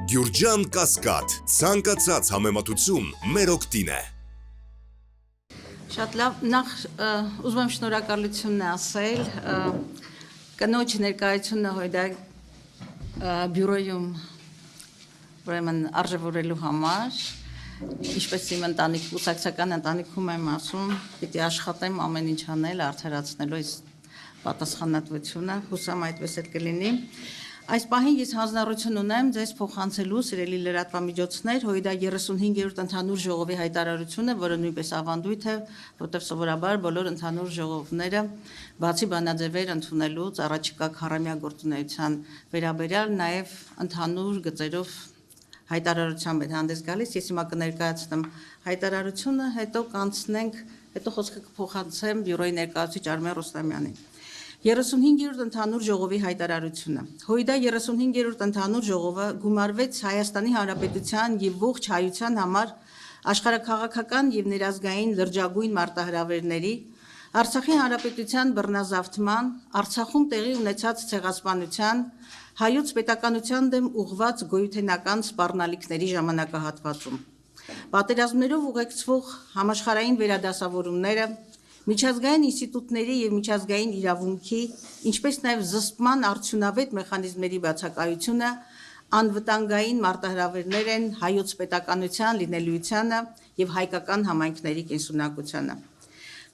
Գյուրջան Կասկադ, ցանկացած համեմատություն մեր օգտին է։ Շատ լավ, նախ ուզում եմ շնորհակալություն ասել կնոջ ներկայությունը հույդա բյուրոյում ուրեմն արժևորելու համար, ինչպես իմ ընտանիք, կուսակցական ընտանիքում եմ ասում, պիտի աշխատեմ ամեն ինչ անել, արդարացնելու այս պատասխանատվությունը, հուսամ այդպես էլ կլինի։ Այս պահին ես հանձնառություն ունեմ ձեզ փոխանցելու սիրելի լրատվամիջոցներ հույդա 35-րդ ընդհանուր ժողովի հայտարարությունը, որը նույնպես ավանդույթ է, որտեղ սովորաբար բոլոր ընդհանուր ժողովները բացի բանաձևեր ընդունելուց առաջիկա քառամյա գործունեության վերաբերյալ նաև ընդհանուր գծերով հայտարարությամբ են հանդես գալիս։ Ես հիմա կներկայացնեմ հայտարարությունը, հետո կանցնենք, հետո խոսքը կփոխանցեմ բյուրոյի ներկայացուցիչ Արմեն Ռուստամյանին։ 35-րդ ընդհանուր ժողովի հայտարարությունը։ Հույդա 35-րդ ընդհանուր ժողովը գումարվեց Հայաստանի Հանրապետության եւ ողջ հայության համար աշխարհաքաղաքական եւ ներազգային լրջագույն մարտահրավերների, Արցախի Հանրապետության բռնազավթման, Արցախում տեղի ունեցած ցեղասպանության, հայոց պետականության դեմ ուղղված գոյութենական սպառնալիքների ժամանակահատվածում, պատերազմներով ուղեկցվող համաշխարհային վերադասավորումները, միջազգային ինստիտուտների եւ միջազգային իրավունքի, ինչպես նաեւ զսպման արդյունավետ մեխանիզմների բացակայությունը անվտանգային մարտահրավերներ են հայոց պետականության լինելիությանը եւ հայկական համայնքների կենսունակությանը։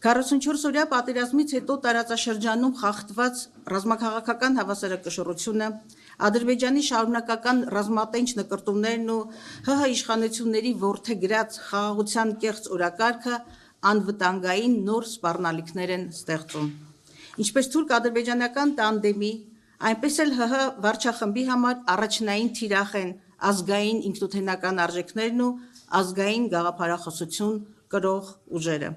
44-օրյա պատերազմից հետո տարածաշրջանում խախտված ռազմաքաղաքական հավասարակշռությունը, Ադրբեջանի շարունակական ռազմատենչ նկրտումներն ու ՀՀ իշխանությունների որդեգրած խաղաղության կեղծ օրակարգը անվտանգային նոր սպառնալիքներ են ստեղծում։ Ինչպես թուրք-ադրբեջանական տանդեմի, այնպես էլ ՀՀ վարչախմբի համար առաջնային թիրախ են ազգային ինքնութենական արժեքներն ու ազգային գաղափարախոսություն կրող ուժերը։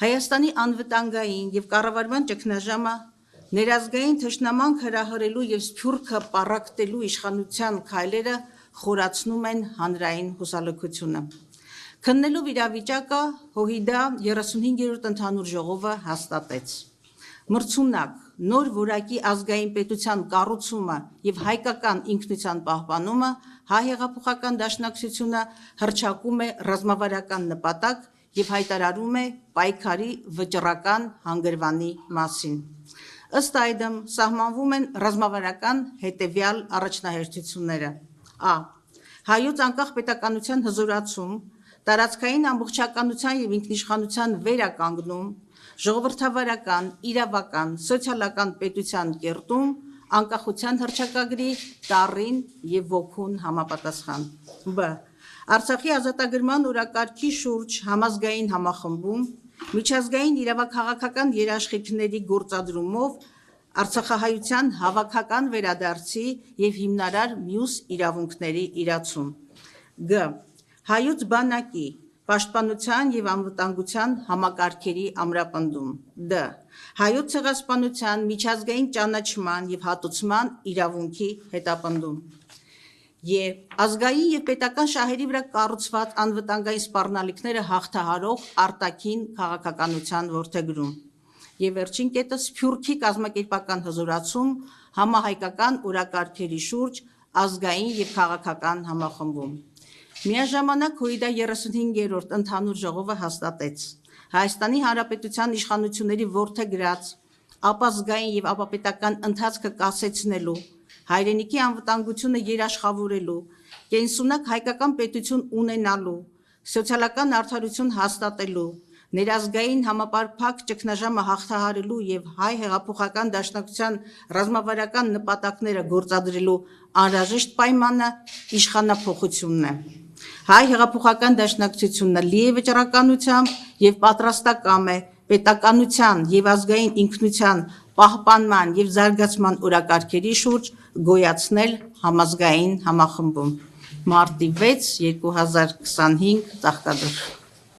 Հայաստանի անվտանգային եւ կառավարման ճգնաժամը ներազգային թշնամանք հրահրելու եւ սփյուռքը պառակտելու իշխանության քայլերը խորացնում են հանրային հուսալքությունը։ Քննելով իրավիճակը հույդա 35-րդ ընդհանուր ժողովը հաստատեց. Մրցունակ, նոր որակի ազգային պետության կառուցումը եւ հայկական ինքնության պահպանումը հայ հեղափոխական դաշնակցությունը հռչակում է ռազմավարական նպատակ եւ հայտարարում է պայքարի վճռական հանգրվանի մասին։ Ըստ այդմ սահմանվում են ռազմավարական հետեւյալ առաջնահերթությունները. Ա. Հայոց անկախ պետականության հզորացում, տարածքային ամբողջականության եւ ինքնիշխանության վերականգնում, ժողովրդավարական, իրավական, սոցիալական պետության կերտում, անկախության հռչակագրի տառին եւ ոգուն համապատասխան։ Բ. Արցախի ազատագրման օրակարգի շուրջ համազգային համախմբում, միջազգային իրավաքաղաքական երաշխիքների գործադրումով արցախահայության հավաքական վերադարձի եւ հիմնարար մյուս իրավունքների իրացում։ Գ. Հայոց բանակի, պաշտպանության եւ անվտանգության համակարգերի ամրապնդում։ Դ. Հայոց ցեղասպանության միջազգային ճանաչման եւ հատուցման իրավունքի հետապնդում։ Ե. Ազգային եւ պետական շահերի վրա կառուցված անվտանգային սպառնալիքները հաղթահարող արտաքին քաղաքականության որդեգրում։ Եվ վերջին կետը սփյուռքի կազմակերպական հզորացում համահայկական օրակարգերի շուրջ ազգային եւ քաղաքական համախմբում։ Միաժամանակ հույդա 35-րդ ընդհանուր ժողովը հաստատեց Հայաստանի Հանրապետության իշխանությունների որդեգրած ապազգային եւ ապապետական ընթացքը կասեցնելու, հայրենիքի անվտանգությունը երաշխավորելու, կենսունակ հայկական պետություն ունենալու, սոցիալական արդարություն հաստատելու, ներազգային համապարփակ ճգնաժամը հաղթահարելու եւ հայ հեղափոխական դաշնակցության ռազմավարական նպատակները գործադրելու անհրաժեշտ պայմանը իշխանափոխությունն է։ Հայ հեղափոխական դաշնակցությունը լի է վճռականությամբ եւ պատրաստակամ է պետականության եւ ազգային ինքնության պահպանման եւ զարգացման օրակարգերի շուրջ գոյացնել համազգային համախմբում։ Մարտի 6, 2025 Ծաղկաձոր։